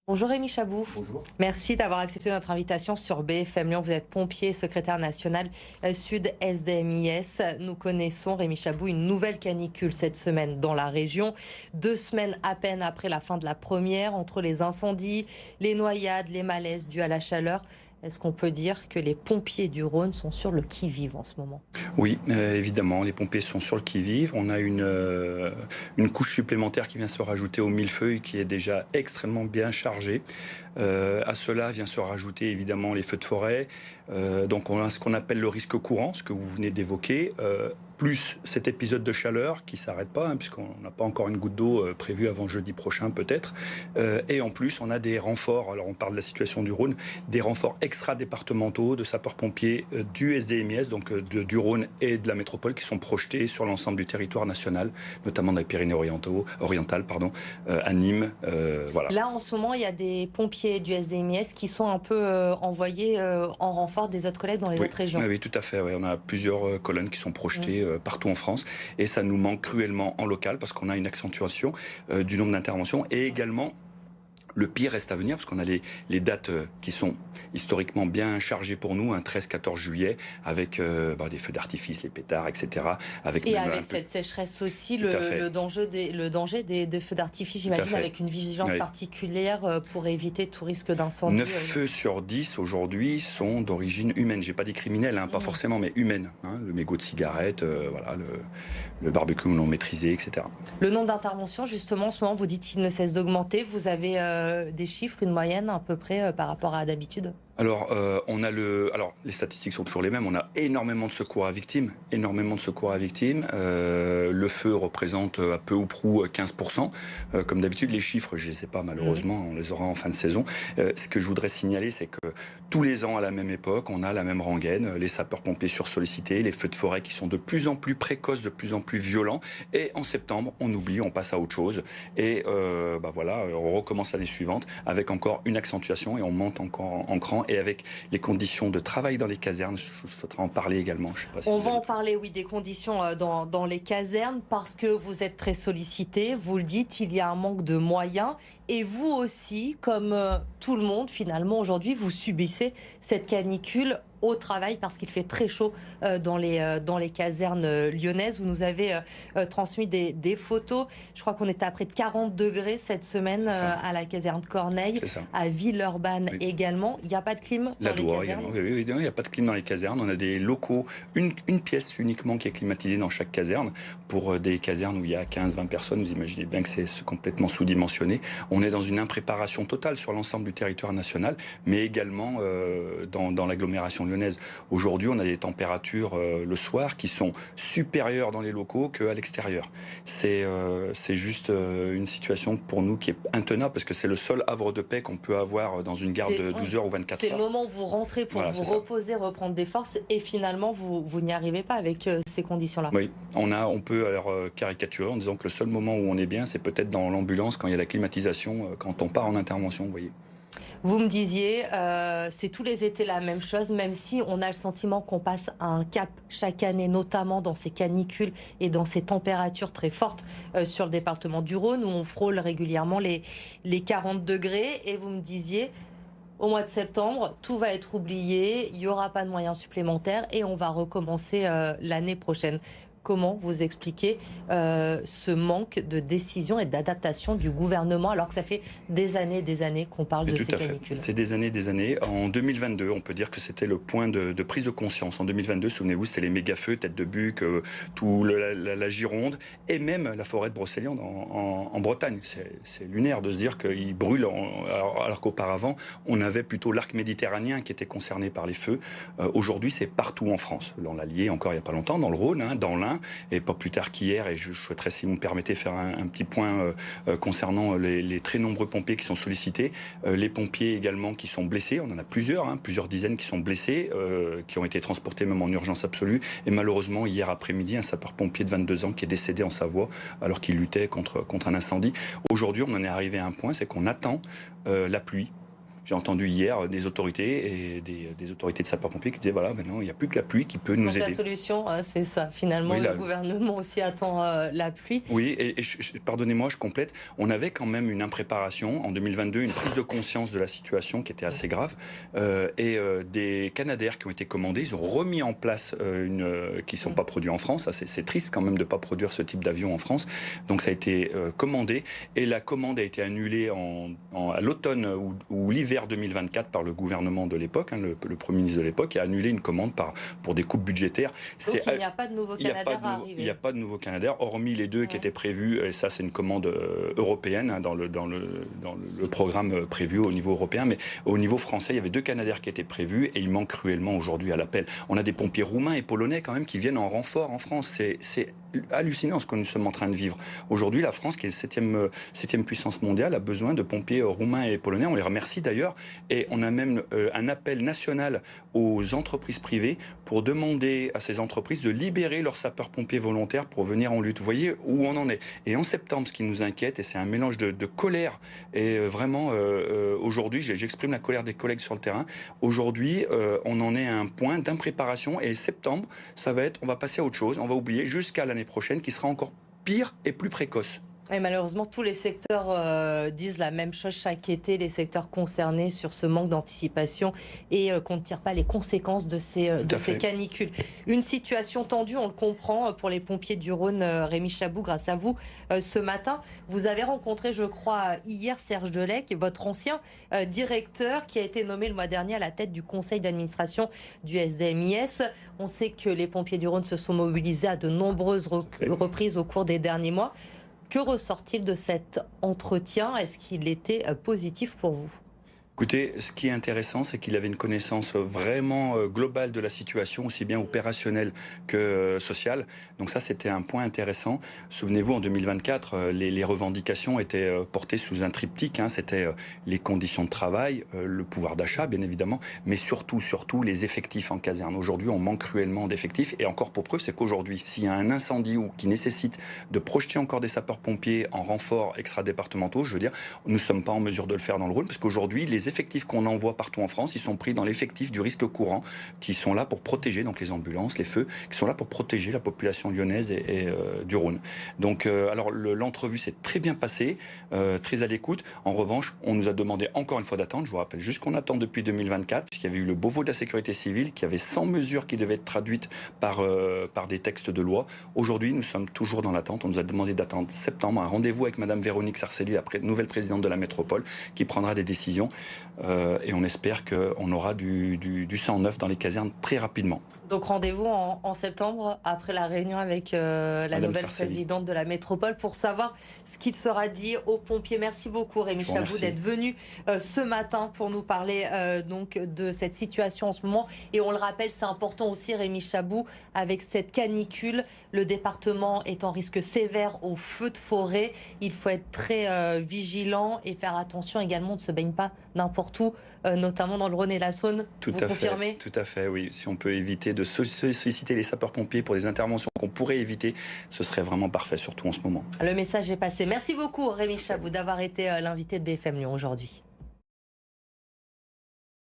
Bonjour Rémi Chabou. Bonjour. Merci d'avoir accepté notre invitation sur BFM Lyon. Vous êtes pompier, secrétaire national Sud SDMIS. Nous connaissons, Rémi Chabou, une nouvelle canicule cette semaine dans la région. 2 semaines à peine après la fin de la première, entre les incendies, les noyades, les malaises dus à la chaleur. Est-ce qu'on peut dire que les pompiers du Rhône sont sur le qui-vive en ce moment? Oui, évidemment, les pompiers sont sur le qui-vive. On a une couche supplémentaire qui vient se rajouter au millefeuille qui est déjà extrêmement bien chargée. À cela vient se rajouter évidemment les feux de forêt. Donc on a ce qu'on appelle le risque courant, ce que vous venez d'évoquer. Plus cet épisode de chaleur qui ne s'arrête pas, puisqu'on n'a pas encore une goutte d'eau prévue avant jeudi prochain peut-être. Et en plus, on a des renforts, alors on parle de la situation du Rhône, des renforts extra-départementaux de sapeurs-pompiers du SDMIS, donc du Rhône et de la métropole, qui sont projetés sur l'ensemble du territoire national, notamment dans les Pyrénées-Orientales, à Nîmes. Voilà. Là, en ce moment, il y a des pompiers du SDMIS qui sont un peu envoyés en renfort des autres collègues dans les autres régions. Oui, tout à fait. Oui. On a plusieurs colonnes qui sont projetées partout en France et ça nous manque cruellement en local parce qu'on a une accentuation du nombre d'interventions et également le pire reste à venir parce qu'on a les dates qui sont historiquement bien chargées pour nous, 13-14 juillet, avec des feux d'artifice, les pétards, etc. Et avec cette sécheresse aussi, le danger des feux d'artifice, j'imagine, avec une vigilance particulière pour éviter tout risque d'incendie. 9 feux sur 10 aujourd'hui sont d'origine humaine. J'ai pas dit criminelle, pas forcément, mais humaine. Le mégot de cigarette, le barbecue non maîtrisé, etc. Le nombre d'interventions, justement, en ce moment, vous dites qu'il ne cesse d'augmenter. Vous avez des chiffres, une moyenne à peu près par rapport à d'habitude? Alors, les statistiques sont toujours les mêmes. On a énormément de secours à victimes. Le feu représente à peu ou prou 15%. Comme d'habitude, les chiffres, je ne les sais pas malheureusement, on les aura en fin de saison. Ce que je voudrais signaler, c'est que tous les ans, à la même époque, on a la même rengaine. Les sapeurs-pompiers sursollicités, les feux de forêt qui sont de plus en plus précoces, de plus en plus violents. Et en septembre, on oublie, on passe à autre chose. Et on recommence l'année suivante avec encore une accentuation et on monte encore en cran. Et avec les conditions de travail dans les casernes, je souhaiterais en parler également. Je sais pas si on va en parler, oui, des conditions dans les casernes, parce que vous êtes très sollicité, vous le dites, il y a un manque de moyens. Et vous aussi, comme tout le monde, finalement, aujourd'hui, vous subissez cette canicule au travail parce qu'il fait très chaud dans les casernes lyonnaises. Vous nous avez transmis des photos. Je crois qu'on était à près de 40 degrés cette semaine à la caserne Corneille, à Villeurbanne également. Il n'y a pas de clim dans les casernes? Oui, il n'y a pas de clim dans les casernes. On a des locaux, une pièce uniquement qui est climatisée dans chaque caserne. Pour des casernes où il y a 15-20 personnes, vous imaginez bien que c'est complètement sous-dimensionné. On est dans une impréparation totale sur l'ensemble du territoire national, mais également dans l'agglomération lyonnaise. Aujourd'hui, on a des températures le soir qui sont supérieures dans les locaux qu'à l'extérieur. C'est juste une situation pour nous qui est intenable parce que c'est le seul havre de paix qu'on peut avoir dans une gare de 12 heures ou 24 heures. C'est le moment où vous rentrez pour vous reposer, reprendre des forces et finalement vous n'y arrivez pas avec ces conditions-là. Oui, on peut alors caricaturer en disant que le seul moment où on est bien, c'est peut-être dans l'ambulance quand il y a la climatisation, quand on part en intervention, vous voyez. Vous me disiez, c'est tous les étés la même chose, même si on a le sentiment qu'on passe un cap chaque année, notamment dans ces canicules et dans ces températures très fortes sur le département du Rhône, où on frôle régulièrement les 40 degrés. Et vous me disiez, au mois de septembre, tout va être oublié, il n'y aura pas de moyens supplémentaires et on va recommencer l'année prochaine. Comment vous expliquez ce manque de décision et d'adaptation du gouvernement alors que ça fait des années qu'on parle de ces canicules? C'est des années. En 2022, on peut dire que c'était le point de prise de conscience. En 2022, souvenez-vous, c'était les méga-feux, Tête de Buc, tout la Gironde et même la forêt de Brocéliande en Bretagne. C'est lunaire de se dire qu'ils brûlent alors qu'auparavant, on avait plutôt l'arc méditerranéen qui était concerné par les feux. Aujourd'hui, c'est partout en France. Dans l'Allier, encore il n'y a pas longtemps, dans le Rhône, dans l'Ain, et pas plus tard qu'hier, et je souhaiterais, si vous me permettez, faire un petit point concernant les très nombreux pompiers qui sont sollicités, les pompiers également qui sont blessés, on en a plusieurs dizaines qui sont blessés, qui ont été transportés même en urgence absolue, et malheureusement hier après-midi, un sapeur-pompier de 22 ans qui est décédé en Savoie alors qu'il luttait contre un incendie. Aujourd'hui, on en est arrivé à un point, c'est qu'on attend la pluie. J'ai entendu hier des autorités et des autorités de sapeurs-pompiers qui disaient voilà, maintenant il n'y a plus que la pluie qui peut nous aider. La solution, c'est ça. Finalement, oui, le gouvernement aussi attend la pluie. Oui, et pardonnez-moi, je complète. On avait quand même une impréparation en 2022, une prise de conscience de la situation qui était assez grave. Des Canadair qui ont été commandés, ils ont remis en place qui ne sont pas produits en France. C'est triste quand même de ne pas produire ce type d'avion en France. Donc ça a été commandé et la commande a été annulée à l'automne ou l'hiver 2024 par le gouvernement de l'époque. Le Premier ministre de l'époque a annulé une commande pour des coupes budgétaires. Donc il n'y a pas de nouveau Canadair à arriver. Il n'y a pas de nouveau Canadair, hormis les deux qui étaient prévus, et ça c'est une commande européenne dans le programme prévu au niveau européen, mais au niveau français, il y avait 2 Canadair qui étaient prévus et il manque cruellement aujourd'hui à l'appel. On a des pompiers roumains et polonais quand même qui viennent en renfort en France. C'est hallucinant ce que nous sommes en train de vivre. Aujourd'hui, la France, qui est 7e puissance mondiale, a besoin de pompiers roumains et polonais. On les remercie d'ailleurs. Et on a même un appel national aux entreprises privées pour demander à ces entreprises de libérer leurs sapeurs-pompiers volontaires pour venir en lutte. Vous voyez où on en est. Et en septembre, ce qui nous inquiète, et c'est un mélange de colère, et vraiment, aujourd'hui, j'exprime la colère des collègues sur le terrain. Aujourd'hui, on en est à un point d'impréparation. Et septembre, on va passer à autre chose. On va oublier jusqu'à l'année prochaine qui sera encore pire et plus précoce. Et malheureusement, tous les secteurs disent la même chose chaque été, les secteurs concernés sur ce manque d'anticipation et qu'on ne tire pas les conséquences de ces canicules. Une situation tendue, on le comprend, pour les pompiers du Rhône. Rémi Chabou, grâce à vous, ce matin, vous avez rencontré, je crois, hier Serge Delec, votre ancien directeur qui a été nommé le mois dernier à la tête du conseil d'administration du SDMIS. On sait que les pompiers du Rhône se sont mobilisés à de nombreuses reprises au cours des derniers mois. Que ressort-il de cet entretien? Est-ce qu'il était positif pour vous? Écoutez, ce qui est intéressant, c'est qu'il avait une connaissance vraiment globale de la situation, aussi bien opérationnelle que sociale. Donc ça, c'était un point intéressant. Souvenez-vous, en 2024, les revendications étaient portées sous un triptyque. C'était les conditions de travail, le pouvoir d'achat, bien évidemment, mais surtout les effectifs en caserne. Aujourd'hui, on manque cruellement d'effectifs. Et encore pour preuve, c'est qu'aujourd'hui, s'il y a un incendie ou qui nécessite de projeter encore des sapeurs-pompiers en renfort extra-départementaux, je veux dire, nous ne sommes pas en mesure de le faire dans le Rhône, parce qu'aujourd'hui, les effectifs qu'on envoie partout en France, ils sont pris dans l'effectif du risque courant, qui sont là pour protéger, donc les ambulances, les feux, qui sont là pour protéger la population lyonnaise et du Rhône. Donc, alors l'entrevue s'est très bien passée, très à l'écoute. En revanche, on nous a demandé encore une fois d'attendre. Je vous rappelle juste qu'on attend depuis 2024, puisqu'il y avait eu le Beauvau de la sécurité civile, qui avait 100 mesures qui devaient être traduites par des textes de loi. Aujourd'hui, nous sommes toujours dans l'attente. On nous a demandé d'attendre septembre, un rendez-vous avec Madame Véronique Sarcelli, la nouvelle présidente de la métropole, qui prendra des décisions. Et on espère qu'on aura du sang neuf dans les casernes très rapidement. Donc rendez-vous en septembre, après la réunion avec la Madame nouvelle Sarcelli, présidente de la métropole, pour savoir ce qu'il sera dit aux pompiers. Merci beaucoup Rémi Chabou d'être venu ce matin pour nous parler donc de cette situation en ce moment. Et on le rappelle, c'est important aussi Rémi Chabou, avec cette canicule, le département est en risque sévère au feu de forêt. Il faut être très vigilant et faire attention également, de ne se baigne pas n'importe où, notamment dans le Rhône et la Saône. Vous confirmez ? Tout à fait, oui. Si on peut éviter de solliciter les sapeurs-pompiers pour des interventions qu'on pourrait éviter, ce serait vraiment parfait, surtout en ce moment. Le message est passé. Merci beaucoup Rémi Chabou d'avoir été l'invité de BFM Lyon aujourd'hui.